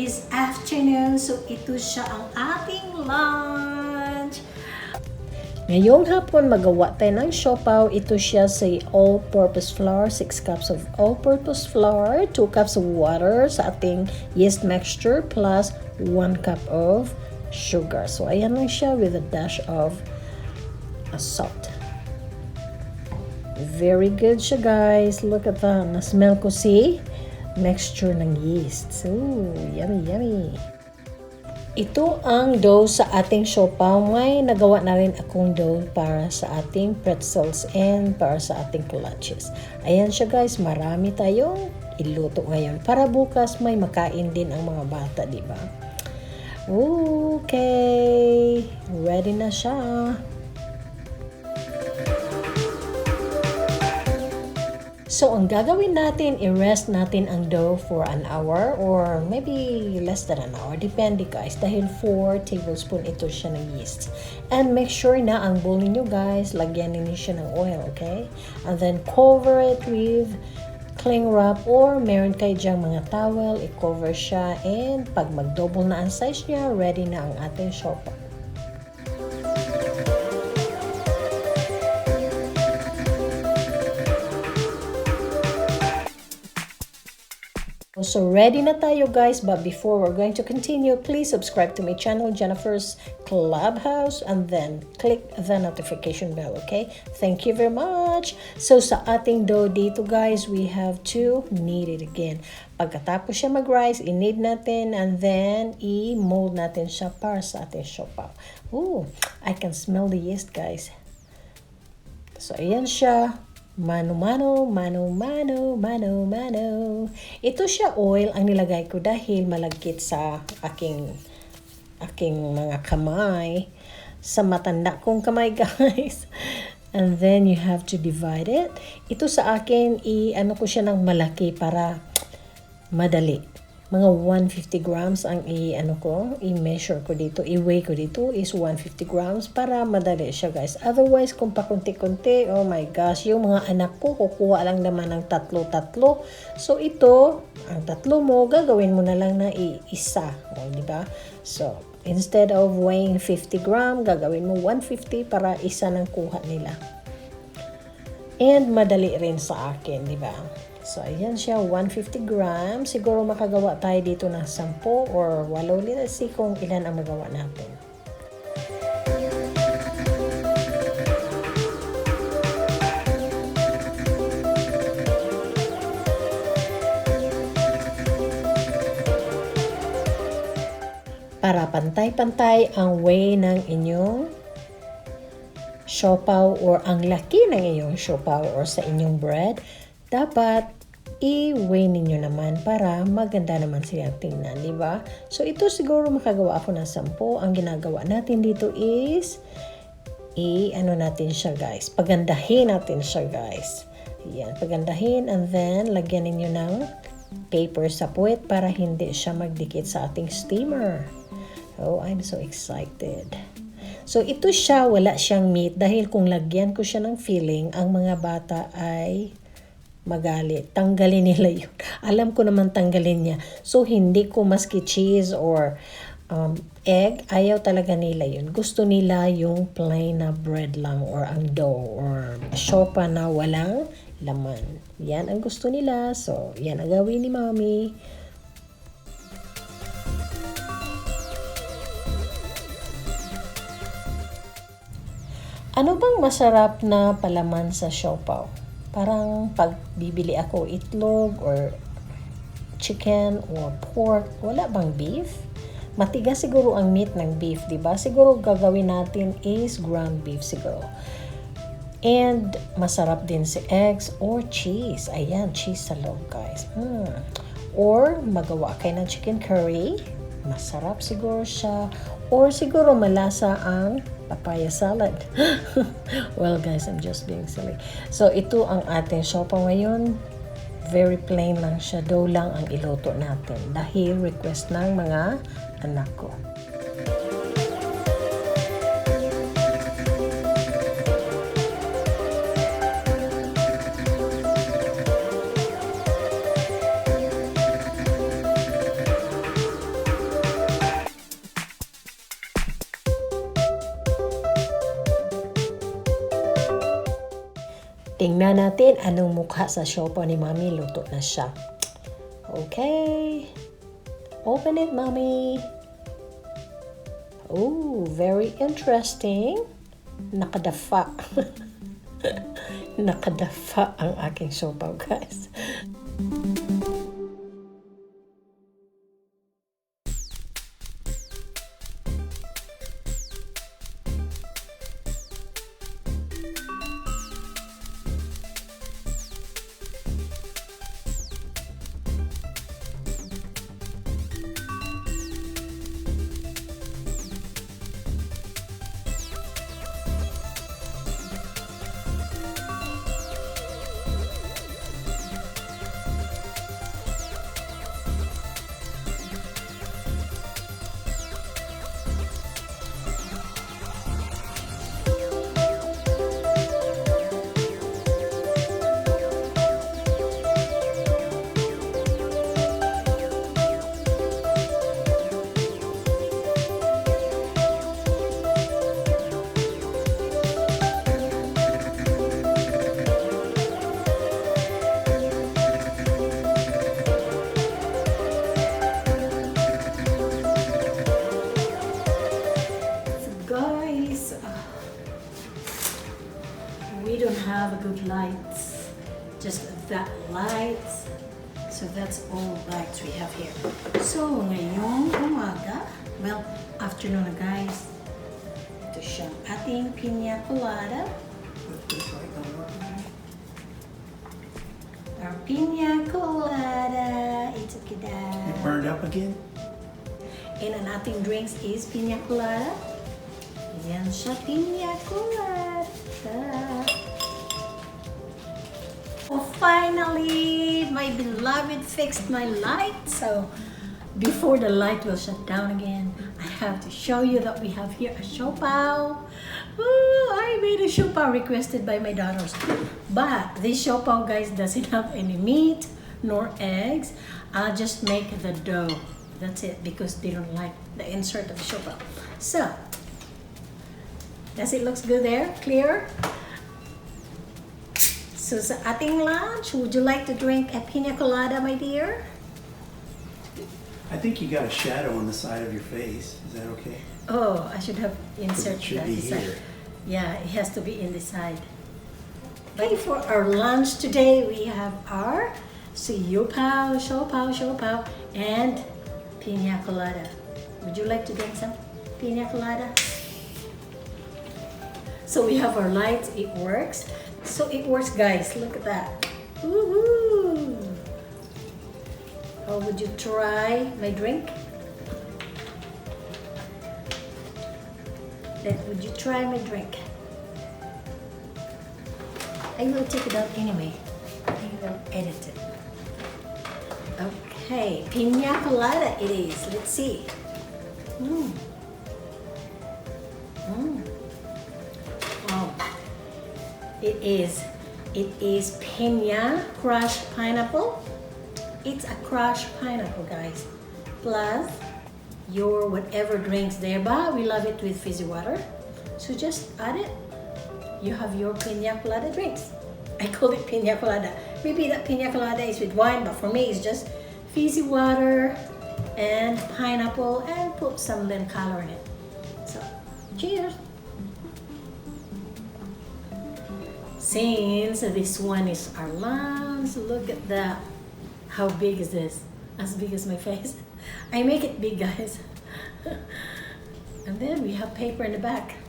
is afternoon. So ito siya ang ating lunch. Ngayong hapon, magawa tayo ng siopao. Ito siya sa all-purpose flour. 6 cups of all-purpose flour, 2 cups of water sa ating yeast mixture, plus 1 cup of sugar. So, ayan lang siya with a dash of salt. Very good siya, guys. Look at that. Na-smell ko si mixture ng yeast. So, yummy, yummy. Ito ang dough sa ating siopao. May nagawa na rin akong dough para sa ating pretzels and para sa ating kolaches. Ayan siya, guys. Marami tayong iluto ngayon. Para bukas may makain din ang mga bata, di ba? Okay. Ready na siya. So, ang gagawin natin, i-rest natin ang dough for an hour or maybe less than an hour. Depende, guys. Dahil 4 tablespoon ito siya ng yeast. And make sure na ang bowl ninyo, guys, lagyan ninyo siya ng oil, okay? And then cover it with cling wrap or meron kayo dyang mga towel. I-cover siya and pag mag-double na ang size niya, ready na ang ating siopao. So ready na tayo, guys, but before we're going to continue, please subscribe to my channel, Jennifer's Clubhouse, and then click the notification bell, okay? Thank you very much. So sa ating dough dito, guys, we have to knead it again. Pagkatapos siya mag-rise, i-knead natin and then i-mold natin siya para sa ating siopao. Ooh, I can smell the yeast, guys. So ayan siya. Mano. Ito siya oil ang nilagay ko dahil malagkit sa aking mga kamay. Sa matanda kong kamay, guys. And then you have to divide it. Ito sa akin, ano ko siya ng malaki para madali. Mga 150 grams ang i-measure ko dito. I-weigh ko dito is 150 grams para madali siya, guys. Otherwise, kung pakunti-kunti, oh my gosh, yung mga anak ko, kukuha lang naman ng tatlo. So, ito, ang tatlo mo, gagawin mo na lang na isa. O, diba? So, instead of weighing 50 gram, gagawin mo 150 para isa ng kuha nila. And madali rin sa akin, diba? So, ayan siya, 150 grams. Siguro makagawa tayo dito ng 10 or 8. Let's see kung ilan ang magawa natin. Para pantay-pantay ang weigh ng inyong siopao or ang laki ng inyong siopao or sa inyong bread, dapat i-weigh ninyo naman para maganda naman siya tingnan, di ba? So, ito siguro makagawa ako ng 10. Ang ginagawa natin dito is natin siya, guys. Pagandahin natin siya, guys. Yan, pagandahin and then lagyan ninyo ng paper sa puwet para hindi siya magdikit sa ating steamer. Oh, I'm so excited. So, ito siya, wala siyang meat dahil kung lagyan ko siya ng filling, ang mga bata ay magalit. Tanggalin nila yun. Alam ko naman tanggalin niya. So, hindi ko maski cheese or egg. Ayaw talaga nila yun. Gusto nila yung plain na bread lang or ang dough or siopa na walang laman. Yan ang gusto nila. So, yan ang gawin ni Mommy. Ano bang masarap na palaman sa siopao? Parang pag bibili ako itlog or chicken or pork, wala bang beef? Matigas siguro ang meat ng beef, di ba? Siguro gagawin natin is ground beef siguro. And masarap din si eggs or cheese. Ayan, cheese sa loob, guys. Or magawa kayo ng chicken curry. Masarap siguro siya. Or siguro malasa ang papaya salad. Well, guys, I'm just being silly. So, ito ang ating siopao ngayon. Very plain lang siya. Dough lang ang iluto natin. Dahil request ng mga anak ko. Tingnan natin anong mukha sa siopaw ni Mami. Luto na siya. Okay. Open it, Mommy. Oh, very interesting. Nakadafa. Nakadafa ang aking siopaw, guys. We don't have good lights, just that lights. So that's all lights we have here. So ngayong umaga, well, afternoon na guys. Ito siyang ating piña colada. Our piña colada. It's a kida. It burned up again? And ang ating drinks is piña colada. Yan siya, piña colada. Oh, finally, my beloved fixed my light. So before the light will shut down again, I have to show you that we have here a siopao. Oh, I made a siopao requested by my daughters. But this siopao, guys, doesn't have any meat nor eggs. I'll just make the dough. That's it, because they don't like the insert of the siopao. So, does it look good there? Clear? So sa ating lunch, would you like to drink a piña colada, my dear? I think you got a shadow on the side of your face. Is that okay? Oh, I should have It inserted should that be inside. here. Yeah, it has to be in the side. Okay, for our lunch today, we have our siopao, and piña colada. Would you like to drink some piña colada? So we have our lights, it works. So it works, guys. Look at that. Woohoo! Oh, would you try my drink? Would you try my drink? I will take it out anyway. I will edit it. Okay, piña colada it is. Let's see. Oh. It is piña crushed pineapple. It's a crushed pineapple, guys. Plus your whatever drinks there, but we love it with fizzy water. So just add it. You have your piña colada drinks. I call it piña colada. Maybe that piña colada is with wine, but for me it's just fizzy water and pineapple and put some lemon color in it. So, cheers. Since this one is our lunch, look at that. How big is this? As big as my face. I make it big, guys. And then we have paper in the back.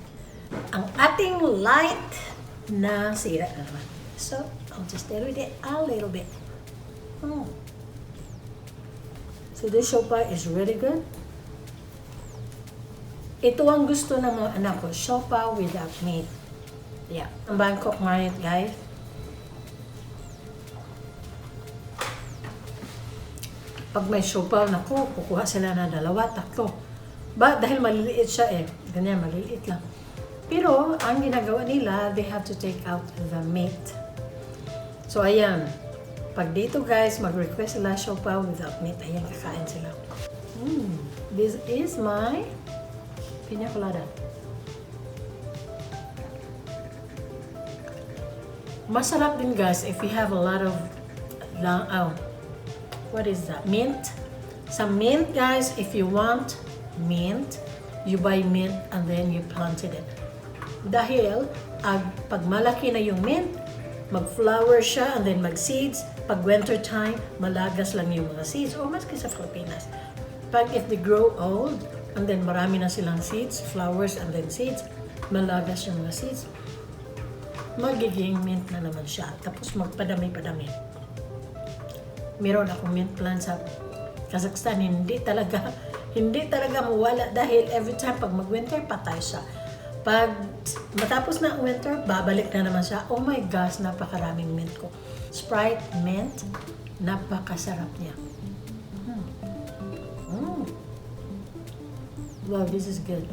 Ang ating light na sira na naman. So, I'll just edit it a little bit. Oh. So this siopao is really good. Ito ang gusto ng mga anak ko, siopao without meat. Yeah, ang Bangkok Marriott, guys. Pag may siopao na ko, kukuha sila na 2, 3. Dahil maliliit siya eh. Ganyan, maliliit lang. Pero, ang ginagawa nila, they have to take out the meat. So, ayan. Pag dito, guys, mag-request sila siopao without meat. Ayan, kakain sila. This is my piña colada. Masarap din guys if you have a lot of what is that? Mint. Some mint guys, if you want mint, you buy mint and then you planted it. Dahil pag malaki na yung mint, mag-flower siya and then mag-seeds. Pag winter time, malagas lang yung mga seeds. O maski sa Pilipinas. Pag if they grow old, and then marami na silang seeds, flowers and then seeds, malagas yung mga seeds, magiging mint na naman siya. Tapos magpadami-padami. Meron akong mint plant sa Kazakhstan, hindi talaga mawala dahil every time pag mag-winter, patay siya. Pag matapos na ang winter, babalik na naman siya. Oh my gosh, napakaraming mint ko. Sprite mint, napakasarap niya. Wow, this is good.